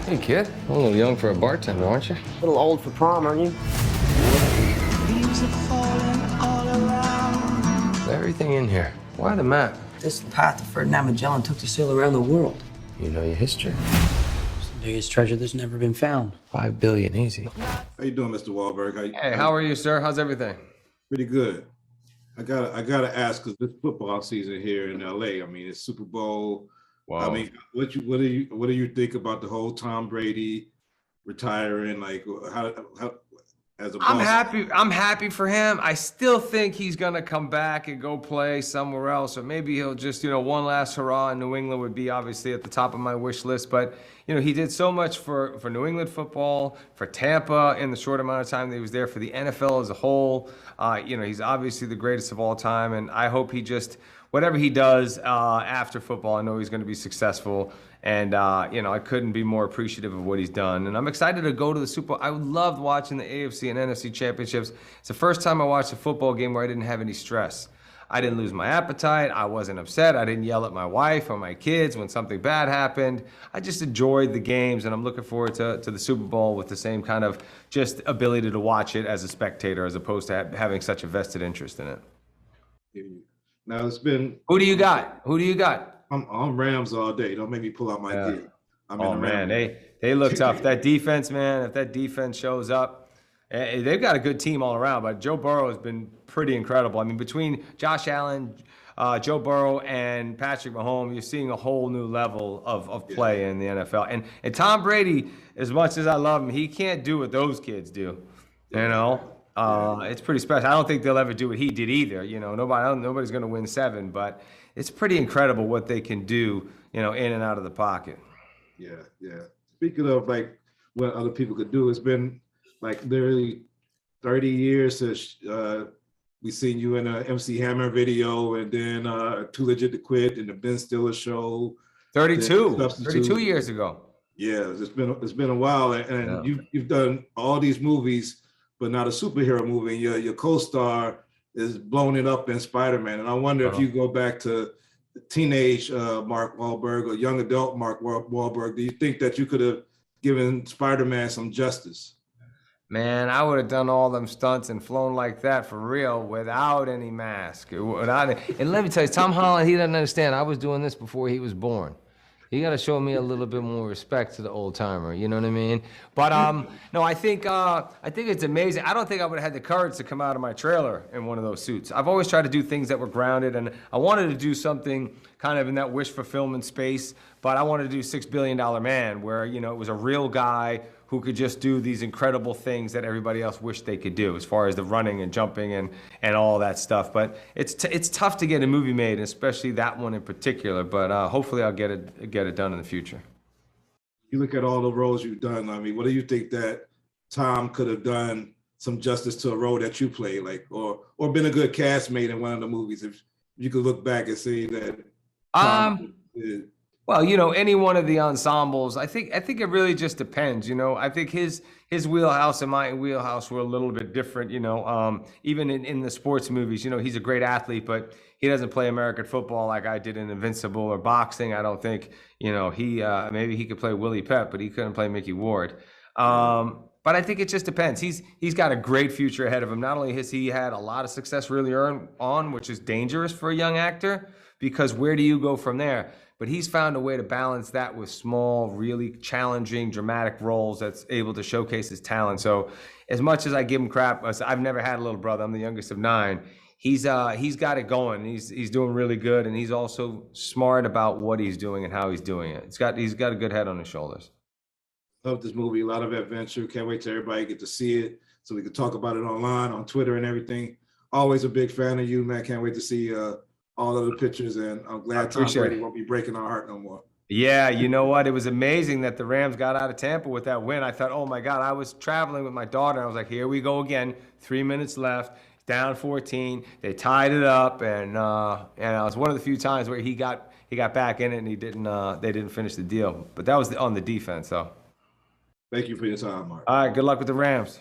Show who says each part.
Speaker 1: Hey, kid. A little young for a bartender, aren't you?
Speaker 2: A little old for prom, aren't you?
Speaker 1: Leaves are falling all around. Everything in here. Why the map?
Speaker 2: This path Ferdinand Magellan took to sail around the world.
Speaker 1: You know your history.
Speaker 2: It's the biggest treasure that's never been found.
Speaker 1: 5 billion, easy.
Speaker 3: How you doing, Mr. Walhberg?
Speaker 1: Hey, how are you, sir? How's everything?
Speaker 3: Pretty good. I gotta ask, because this football season here in LA, I mean, it's Super Bowl.
Speaker 1: Wow.
Speaker 3: I mean, what do you think about the whole Tom Brady retiring? Like, how as a
Speaker 1: I'm
Speaker 3: boss?
Speaker 1: happy. I'm happy for him. I still think he's gonna come back and go play somewhere else, or maybe he'll just, one last hurrah in New England would be obviously at the top of my wish list. But he did so much for New England football, for Tampa in the short amount of time that he was there, for the NFL as a whole. He's obviously the greatest of all time, and I hope he just whatever he does after football, I know he's going to be successful. And, I couldn't be more appreciative of what he's done. And I'm excited to go to the Super Bowl. I loved watching the AFC and NFC championships. It's the first time I watched a football game where I didn't have any stress. I didn't lose my appetite. I wasn't upset. I didn't yell at my wife or my kids when something bad happened. I just enjoyed the games, and I'm looking forward to the Super Bowl with the same kind of just ability to watch it as a spectator as opposed to having such a vested interest in it.
Speaker 3: Now it's been.
Speaker 1: Who do you got?
Speaker 3: I'm Rams all day. Don't make me pull out my gear.
Speaker 1: Man, they look tough. That defense, man, if that defense shows up, they've got a good team all around, but Joe Burrow has been pretty incredible. I mean, between Josh Allen, Joe Burrow, and Patrick Mahomes, you're seeing a whole new level of play in the NFL. And Tom Brady, as much as I love him, he can't do what those kids do, It's pretty special. I don't think they'll ever do what he did either. Nobody's going to win 7, but it's pretty incredible what they can do, in and out of the pocket.
Speaker 3: Yeah. Speaking of like what other people could do, it's been like literally 30 years since we seen you in a MC Hammer video, and then Too Legit to Quit and the Ben Stiller show.
Speaker 1: 32 years ago.
Speaker 3: Yeah, it's been a while, and you've done all these movies, but not a superhero movie. And your co-star is blown it up in Spider-Man. And I wonder if you go back to teenage Mark Wahlberg or young adult Mark Wahlberg, do you think that you could have given Spider-Man some justice?
Speaker 1: Man, I would have done all them stunts and flown like that for real without any mask. And let me tell you, Tom Holland, he doesn't understand. I was doing this before he was born. You got to show me a little bit more respect to the old timer. You know what I mean? But no, I think it's amazing. I don't think I would have had the courage to come out of my trailer in one of those suits. I've always tried to do things that were grounded, and I wanted to do something kind of in that wish fulfillment space. But I wanted to do $6 Billion Man, where it was a real guy who could just do these incredible things that everybody else wished they could do, as far as the running and jumping and all that stuff. But it's tough to get a movie made, especially that one in particular. But hopefully I'll get it done in the future.
Speaker 3: You look at all the roles you've done. I mean, what do you think that Tom could have done some justice to a role that you played, like, or been a good castmate in one of the movies? If you could look back and see that Tom did.
Speaker 1: Well, any one of the ensembles, I think it really just depends. I think his wheelhouse and my wheelhouse were a little bit different. Even in the sports movies, he's a great athlete, but he doesn't play American football like I did in Invincible or boxing. I don't think, he maybe he could play Willie Pep, but he couldn't play Mickey Ward. But I think it just depends. He's got a great future ahead of him. Not only has he had a lot of success really early on, which is dangerous for a young actor, because where do you go from there? But he's found a way to balance that with small, really challenging, dramatic roles that's able to showcase his talent. So as much as I give him crap, I've never had a little brother. I'm the youngest of 9. He's got it going. He's doing really good, and he's also smart about what he's doing and how he's doing it. He's got a good head on his shoulders.
Speaker 3: Love this movie, a lot of adventure. Can't wait till everybody get to see it so we can talk about it online, on Twitter and everything. Always a big fan of you, man. Can't wait to see all of the pictures, and I'm glad Tom Brady won't be breaking our heart no more.
Speaker 1: Yeah, you know what? It was amazing that the Rams got out of Tampa with that win. I thought, oh my God, I was traveling with my daughter, and I was like, here we go again. 3 minutes left, down 14. They tied it up, and it was one of the few times where he got back in it, and they didn't finish the deal. But that was on the defense, so.
Speaker 3: Thank you for your time, Mark.
Speaker 1: All right, good luck with the Rams.